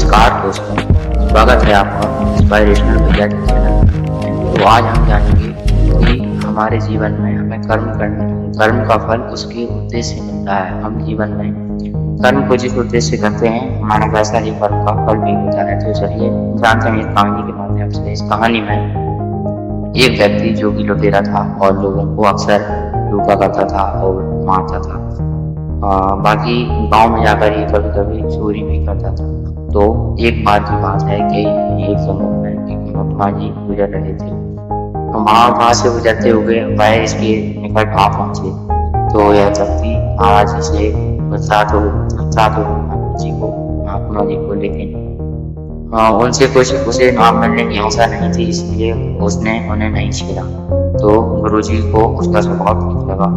नमस्कार दोस्तों, स्वागत है आपका इंस्पिरेशनल भैया के चैनल में। तो आज हम जानेंगे कि हमारे जीवन में हमें कर्म का फल उसके उद्देश्य से मिलता है। हम जीवन में कर्म को जिस उद्देश्य से करते हैं हमारा वैसा ही कर्म का फल भी होता है। तो चलिए जानते हैं इस कहानी के माध्यम से। इस कहानी में एक व्यक्ति जो कि लुटेरा था और लोगों को अक्सर लूटा करता था और मारता था। बाकी गांव में जाकर ही कभी कभी चोरी भी करता था। तो एक बार की बात है कि एक समय में एक महात्मा जी गुजर रहे थे। तो वहां से गुजरते हुए वह इसके निकट आ पहुंचे। तो यह व्यक्ति आज से महात्मा जी को, लेकिन उनसे कुछ उसे नाम मिलने की आशा नहीं थी, इसलिए उसने उन्हें नहीं छेड़ा। तो गुरुजी को उसका स्वभाव ठीक लगा।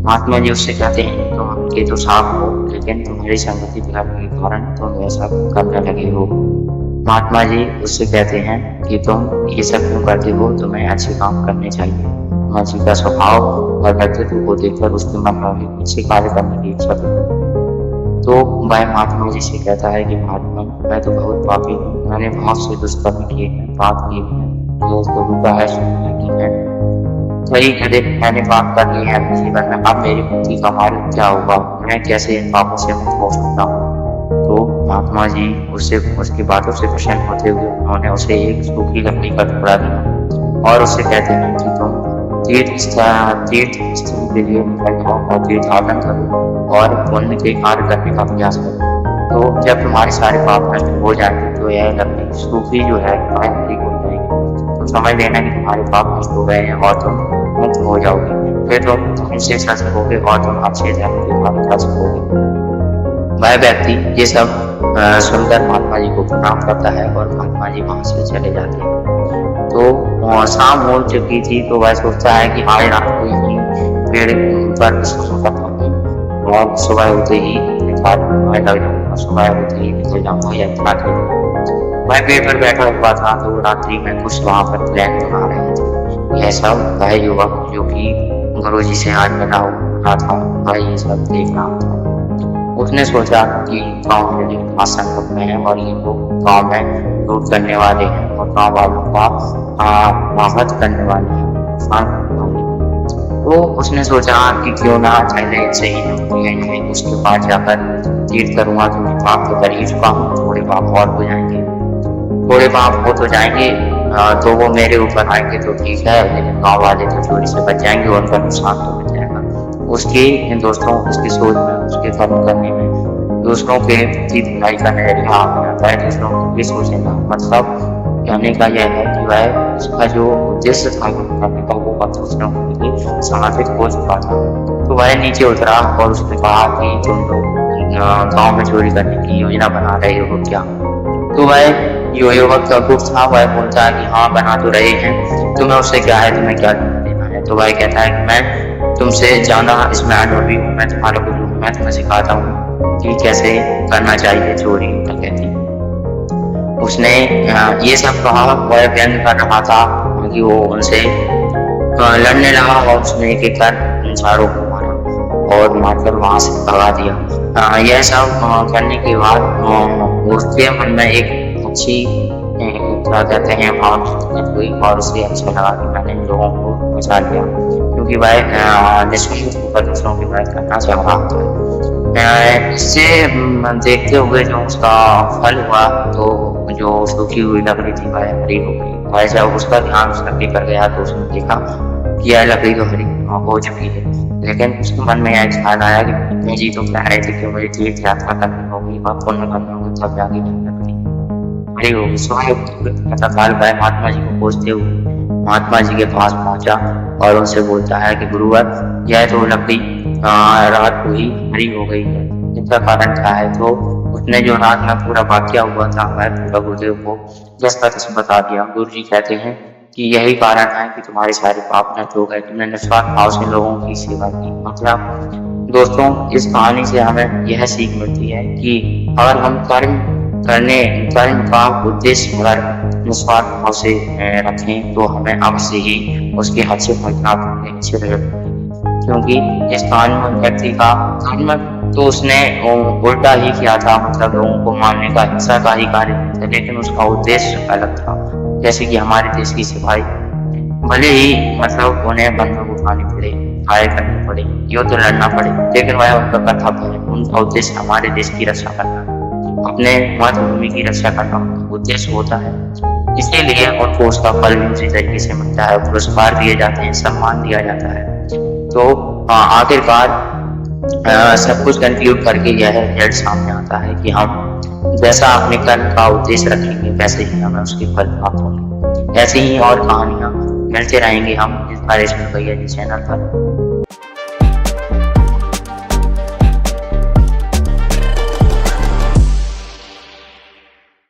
महात्मा जी उससे कहते हैं तुम उनके तो साफ हो, लेकिन तुम्हारी संगति बिगड़ने के कारण तुम ऐसा करने लगे हो। महात्मा जी उससे कहते हैं कि तुम ये सब क्यों करते हो, तुम्हें अच्छे काम करने चाहिए। महात्मा जी का स्वभाव और व्यक्तित्व को देखकर उसके मन में अच्छे कार्य करने की इच्छा थी। तो वह महात्मा जी से कहता है कि महात्मा, मैं तो बहुत पापी हूँ, मैंने बहुत से दुष्कर्म किए हैं, पाप किए हैं, लोगों को लूटा है, सुना है, कई मैंने पाप कर लिए हैं अपने जीवन में। अब मेरी मुक्ति का मार्ग क्या होगा, मैं कैसे इन पापों से मुक्त हो सकता हूँ। तो महात्मा जी उसकी बातों से प्रसन्न होते हुए उन्होंने उसे एक सूखी लकड़ी का टुकड़ा दिया और उससे कहते हैं कि तुम तीर्थ स्थल के लिए निकल जाओ और तीर्थाटन करो और पुण्य के कार्य करने का प्रयास करो। तो जब तुम्हारे सारे पाप नष्ट हो जाएंगे तो यह लकड़ी सूखी जो है हरी हो जाएगी। तो समझ लेना कि तुम्हारे पाप नष्ट हो गए हैं और तुम मुक्त हो जाओगे। फिर तुम उनसे सच होगे और तुम अच्छे धर्म के कार्य कर सकोगे। वह व्यक्ति ये सब सुनकर महात्मा जी को प्रणाम करता है और महात्मा जी वहां से चले जाते हैं। तो शाम हो चुकी थी, तो वह सोचता है कि आज रात को यहीं पेड़ पर और सुबह होते ही निकल जाऊंगा यात्रा के लिए। वह पेड़ पर बैठा हुआ था। तो रात्रि में कुछ वहां पर प्लान बना रहे थे। यह सब वह युवक जो कि गुरुजी से आज मिला हुआ था वह ये सब देख रहा था। उसने सोचा कि गांव में एक संकट में है और ये लोग गांव में लूट करने वाले हैं और गांव वालों का मदद करने वाले हैं। तो उसने सोचा कि क्यों ना पहले इनसे ही उसके पास जाकर तीर्थ करूंगा, तो पाप तो कर ही चुका हूँ, थोड़े पाप और हो जाएंगे, थोड़े पाप हो तो जाएंगे तो वो मेरे ऊपर आएंगे तो ठीक है, लेकिन गाँव वाले तो चोरी से बच जाएंगे और उनका नुकसान तो बच जाएगा। उसकी दोस्तों उसकी सोच में, उसके कर्म करने में दूसरों के प्रति बुराई का नजरिया आता है। दूसरों को भी सोचेगा, मतलब कहने का यह है कि वह उसका जो उद्देश्य था करने का वो बात दूसरों को समर्पित हो चुका था। तो वह नीचे उतरा और उसने कहा कि तुम लोग गाँव में चोरी करने की योजना बना रहे हो क्या। तो वह जो युवक का गुप्त था वह बोलता है कि हाँ बना तो रहे हैं, तुम्हें उससे क्या है, तुम्हें क्या देना है। तो वह कहता है कि मैं तुमसे जाना इसमें अनुभवी हूँ, मैं तुम्हारे गुरु हूँ, मैं तुम्हें सिखाता हूँ कि कैसे करना चाहिए चोरी। कहती उसने ये सब कहा। वह व्यंग कर रहा था कि वो उनसे लड़ने लगा और उसने एक एक कर चारों को मारा और मारकर वहां से भगा दिया। यह सब करने के बाद उसके मन में एक अच्छी क्या कहते हैं भावना हुई और उसे अच्छा लगा कि मैंने लोगों को बचा लिया, क्योंकि वह दूसरों की मदद करना चाह रहा था। इससे देखते हुए जो उसका फल हुआ, तो जो सूखी हुई लकड़ी थी वह हरी हो गई। वह जब उसका ध्यान उस लकड़ी पर गया तो उसने देखा कि यह लकड़ी तो हरी हो चुकी है, लेकिन उसके मन में यह ख्याल आया कि जी तो कह रहे थे कि मुझे तीर्थ यात्रा करनी होगी व पुण्य करना होगी, तब जाके लकड़ी हरी होगी। स्वयं महात्मा जी को खोजते हुए महात्मा जी के पास पहुंचा और उनसे बोलता है कि गुरुवर, यह तो लकड़ी रात को ही हरी हो गई है, इसका कारण क्या है। तो उसने जो रात में पूरा वाक्य हुआ था वह पूरा गुरुदेव को जैसा तैसा बता दिया। गुरु जी कहते हैं कि यही कारण है कि तुम्हारे सारे पाप नष्ट हो गए, तुमने निस्वार्थ भाव से लोगों की सेवा की। मतलब दोस्तों इस कहानी से हमें यह सीख मिलती है कि अगर हम कर्म का उद्देश्य अगर निस्वार्थ भाव से रखें तो हमें अवश्य ही उसके अच्छे फल प्राप्त होंगे, अच्छे रिजल्ट होंगे। क्योंकि इस कहानी में व्यक्ति का कर्म तो उसने उल्टा ही किया था, मतलब लोगों को मारने का, हिंसा का ही कार्य था, लेकिन उसका उद्देश्य अलग था। जैसे कि हमारे देश की सिपाही, भले ही मतलब उन्हें बंदूक उठानी पड़े, फायर करनी पड़े, युद्ध लड़ना पड़े, लेकिन वह उनका कर्तव्य है। उनका उद्देश्य हमारे देश की रक्षा करना है, अपने मातृभूमि की रक्षा करना उनका उद्देश्य होता है। इसीलिए उनको उसका फल भी उसी तरीके से मिलता है, पुरस्कार दिए जाते हैं, सम्मान दिया जाता है। तो आखिरकार सब कुछ कंक्लूड करके यह रिजल्ट सामने आता है कि हम जैसा अपने कर्म का उद्देश्य रखेंगे, वैसे ही हमें उसके फल प्राप्त होंगे। ऐसी ही और कहानियां मिलते रहेंगे हम इस बारिश में भैया जी चैनल पर।